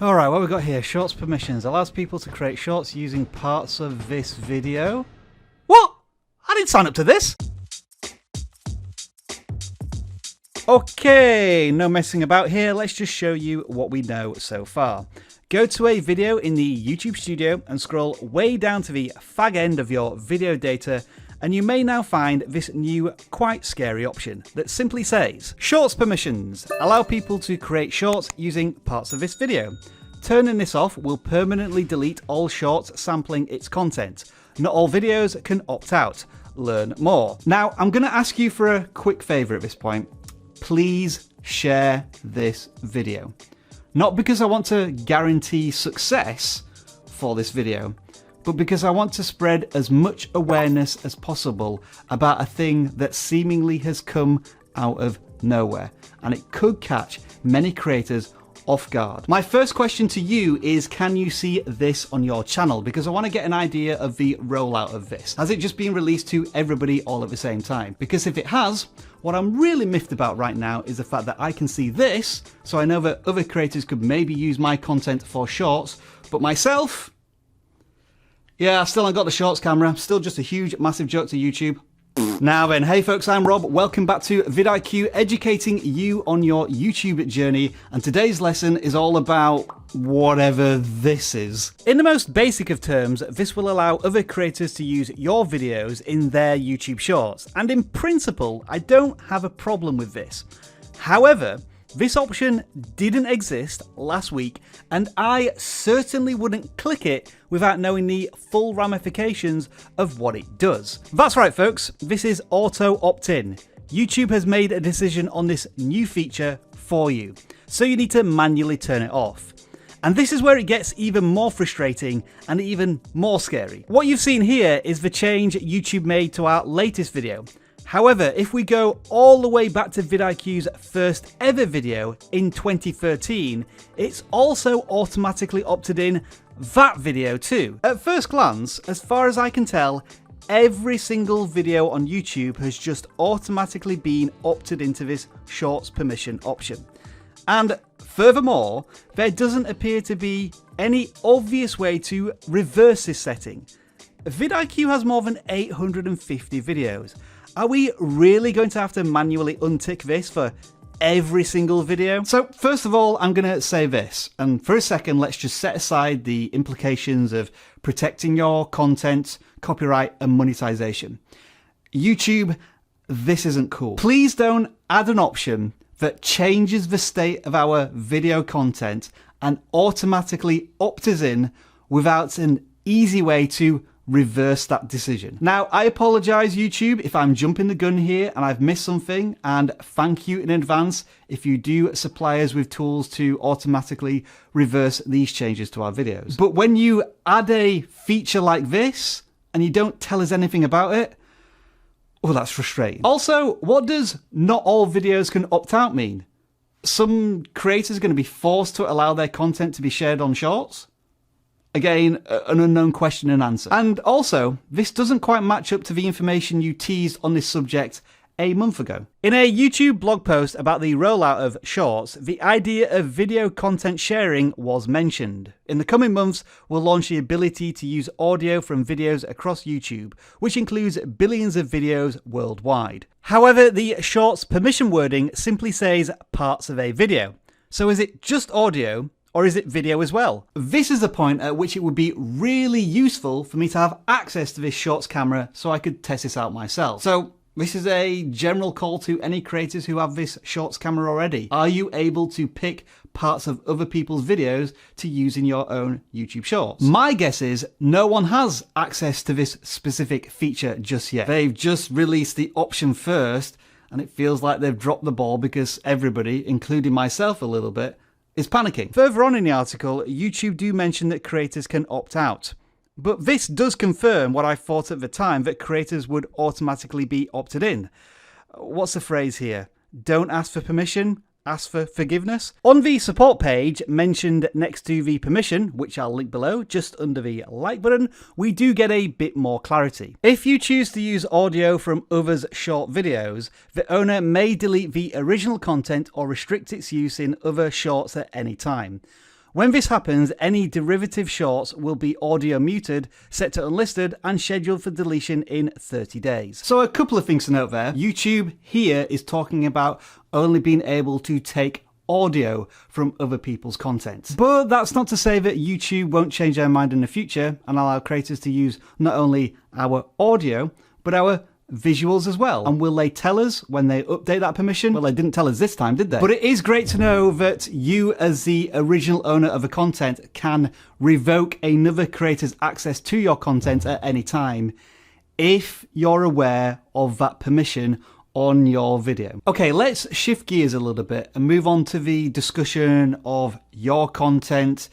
Alright, what we've got here, shorts permissions, allows people to create shorts using parts of this video. What? I didn't sign up to this! Okay, no messing about here, let's just show you what we know so far. Go to a video in the YouTube studio and scroll way down to the fag end of your video data, and you may now find this new, quite scary option that simply says, Shorts permissions, allow people to create shorts using parts of this video. Turning this off will permanently delete all shorts sampling its content. Not all videos can opt out. Learn more. Now, I'm going to ask you for a quick favour at this point. Please share this video. Not because I want to guarantee success for this video, but because I want to spread as much awareness as possible about a thing that seemingly has come out of nowhere, and it could catch many creators off guard. My first question to you is, can you see this on your channel? Because I want to get an idea of the rollout of this. Has it just been released to everybody all at the same time? Because if it has, what I'm really miffed about right now is the fact that I can see this, so I know that other creators could maybe use my content for shorts, but myself, yeah, I've still not got the shorts camera. Still just a huge, massive joke to YouTube. Now then, hey folks, I'm Rob. Welcome back to vidIQ, educating you on your YouTube journey. And today's lesson is all about whatever this is. In the most basic of terms, this will allow other creators to use your videos in their YouTube shorts. And in principle, I don't have a problem with this. However, this option didn't exist last week, and I certainly wouldn't click it without knowing the full ramifications of what it does. That's right folks, this is auto opt-in. YouTube has made a decision on this new feature for you, so you need to manually turn it off. And this is where it gets even more frustrating and even more scary. What you've seen here is the change YouTube made to our latest video. However, if we go all the way back to vidIQ's first ever video in 2013, it's also automatically opted in that video too. At first glance, as far as I can tell, every single video on YouTube has just automatically been opted into this shorts permission option. And furthermore, there doesn't appear to be any obvious way to reverse this setting. vidIQ has more than 850 videos. Are we really going to have to manually untick this for every single video? So first of all, I'm going to say this, and for a second, let's just set aside the implications of protecting your content, copyright, and monetization. YouTube, this isn't cool. Please don't add an option that changes the state of our video content and automatically opts us in without an easy way to reverse that decision. Now, I apologize YouTube if I'm jumping the gun here and I've missed something, and thank you in advance if you do supply us with tools to automatically reverse these changes to our videos. But when you add a feature like this and you don't tell us anything about it, oh, that's frustrating. Also, what does not all videos can opt out mean? Some creators are going to be forced to allow their content to be shared on shorts? Again, an unknown question and answer. And also, this doesn't quite match up to the information you teased on this subject a month ago. In a YouTube blog post about the rollout of shorts, the idea of video content sharing was mentioned. In the coming months, we'll launch the ability to use audio from videos across YouTube, which includes billions of videos worldwide. However, the shorts permission wording simply says parts of a video. So is it just audio? Or is it video as well? This is the point at which it would be really useful for me to have access to this shorts camera so I could test this out myself. So this is a general call to any creators who have this shorts camera already. Are you able to pick parts of other people's videos to use in your own YouTube shorts? My guess is no one has access to this specific feature just yet. They've just released the option first, and it feels like they've dropped the ball because everybody, including myself a little bit, is panicking. Further on in the article, YouTube do mention that creators can opt out. But this does confirm what I thought at the time, that creators would automatically be opted in. What's the phrase here? Don't ask for permission, ask for forgiveness. On the support page mentioned next to the permission, which I'll link below, just under the like button, we do get a bit more clarity. If you choose to use audio from others' short videos, the owner may delete the original content or restrict its use in other shorts at any time. When this happens, any derivative shorts will be audio muted, set to unlisted, and scheduled for deletion in 30 days. So a couple of things to note there. YouTube here is talking about only being able to take audio from other people's content. But that's not to say that YouTube won't change their mind in the future and allow creators to use not only our audio, but our visuals as well. And will they tell us when they update that permission? Well, they didn't tell us this time, did they? But it is great to know that you, as the original owner of a content, can revoke another creator's access to your content at any time if you're aware of that permission on your video. Okay, let's shift gears a little bit and move on to the discussion of your content,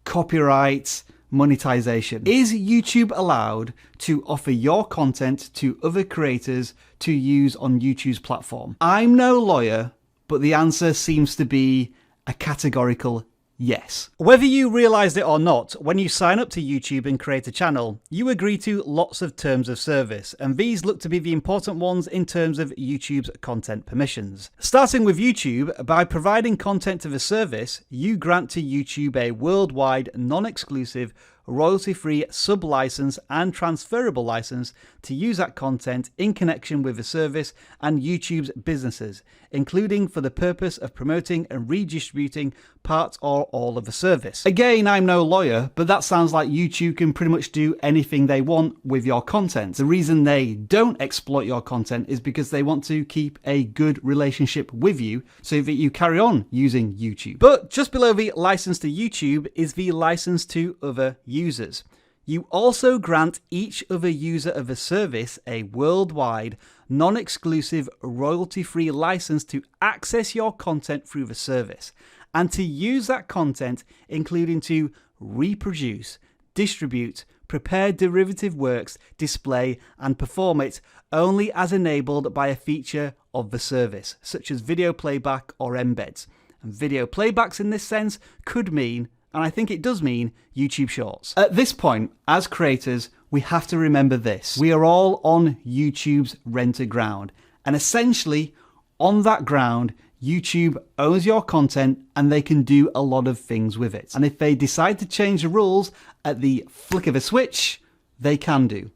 copyright, monetization. Is YouTube allowed to offer your content to other creators to use on YouTube's platform? I'm no lawyer, but the answer seems to be a categorical yes. Whether you realized it or not, when you sign up to YouTube and create a channel, you agree to lots of terms of service, and these look to be the important ones in terms of YouTube's content permissions. Starting with YouTube, by providing content to the service, you grant to YouTube a worldwide, non-exclusive, royalty-free sub-license and transferable license to use that content in connection with the service and YouTube's businesses, including for the purpose of promoting and redistributing part or all of the service. Again, I'm no lawyer, but that sounds like YouTube can pretty much do anything they want with your content. The reason they don't exploit your content is because they want to keep a good relationship with you so that you carry on using YouTube. But just below the license to YouTube is the license to other users. You also grant each other user of a service a worldwide, non-exclusive, royalty-free license to access your content through the service and to use that content, including to reproduce, distribute, prepare derivative works, display, and perform it only as enabled by a feature of the service, such as video playback or embeds. And video playbacks in this sense could mean, and I think it does mean, YouTube Shorts. At this point, as creators, we have to remember this. We are all on YouTube's rented ground. And essentially, on that ground, YouTube owns your content and they can do a lot of things with it. And if they decide to change the rules at the flick of a switch, they can do.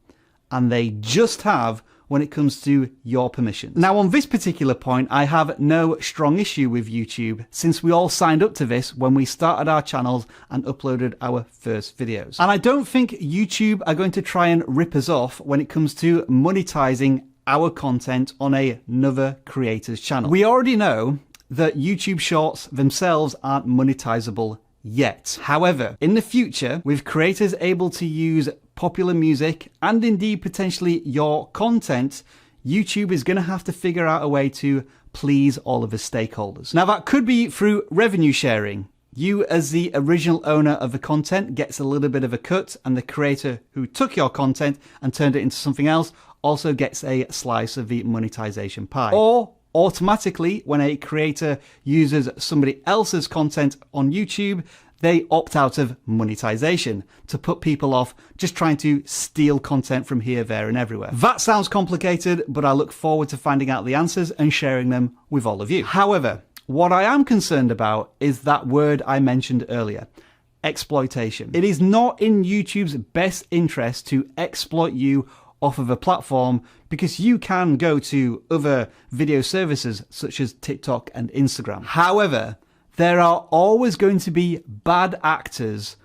And they just have when it comes to your permissions. Now, on this particular point, I have no strong issue with YouTube since we all signed up to this when we started our channels and uploaded our first videos. And I don't think YouTube are going to try and rip us off when it comes to monetizing our content on another creator's channel. We already know that YouTube Shorts themselves aren't monetizable yet. However, in the future, with creators able to use popular music and indeed potentially your content, YouTube is going to have to figure out a way to please all of the stakeholders. Now, that could be through revenue sharing. You, as the original owner of the content, gets a little bit of a cut, and the creator who took your content and turned it into something else also gets a slice of the monetization pie. Or automatically, when a creator uses somebody else's content on YouTube, they opt out of monetization to put people off just trying to steal content from here, there, and everywhere. That sounds complicated, but I look forward to finding out the answers and sharing them with all of you. However, what I am concerned about is that word I mentioned earlier, exploitation. It is not in YouTube's best interest to exploit you off of a platform, because you can go to other video services such as TikTok and Instagram. However, there are always going to be bad actors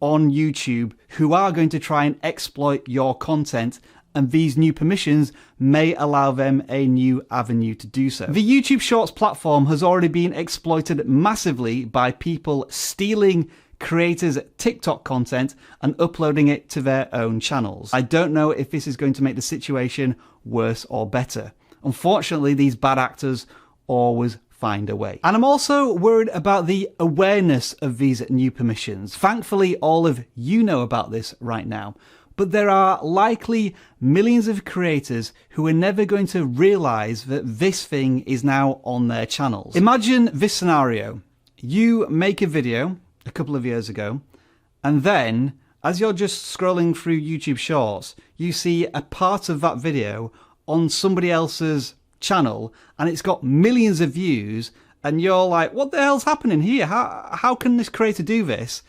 on YouTube who are going to try and exploit your content, and these new permissions may allow them a new avenue to do so. The YouTube Shorts platform has already been exploited massively by people stealing creators' TikTok content and uploading it to their own channels. I don't know if this is going to make the situation worse or better. Unfortunately, these bad actors always find a way. And I'm also worried about the awareness of these new permissions. Thankfully, all of you know about this right now, but there are likely millions of creators who are never going to realize that this thing is now on their channels. Imagine this scenario. You make a video a couple of years ago, and then as you're just scrolling through YouTube Shorts, you see a part of that video on somebody else's channel and it's got millions of views, and you're like, what the hell's happening here? How can this creator do this?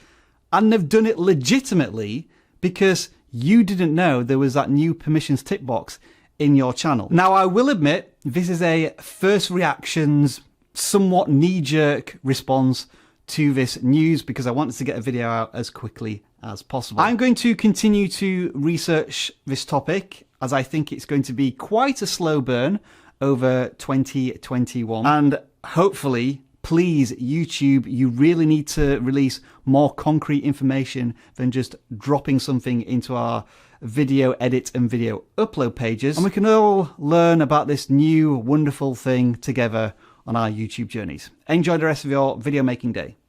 And they've done it legitimately because you didn't know there was that new permissions tick box in your channel. Now, I will admit, this is a first reactions, somewhat knee-jerk response to this news because I wanted to get a video out as quickly as possible. I'm going to continue to research this topic as I think it's going to be quite a slow burn over 2021. And hopefully, please, YouTube, you really need to release more concrete information than just dropping something into our video edit and video upload pages. And we can all learn about this new wonderful thing together on our YouTube journeys. Enjoy the rest of your video making day.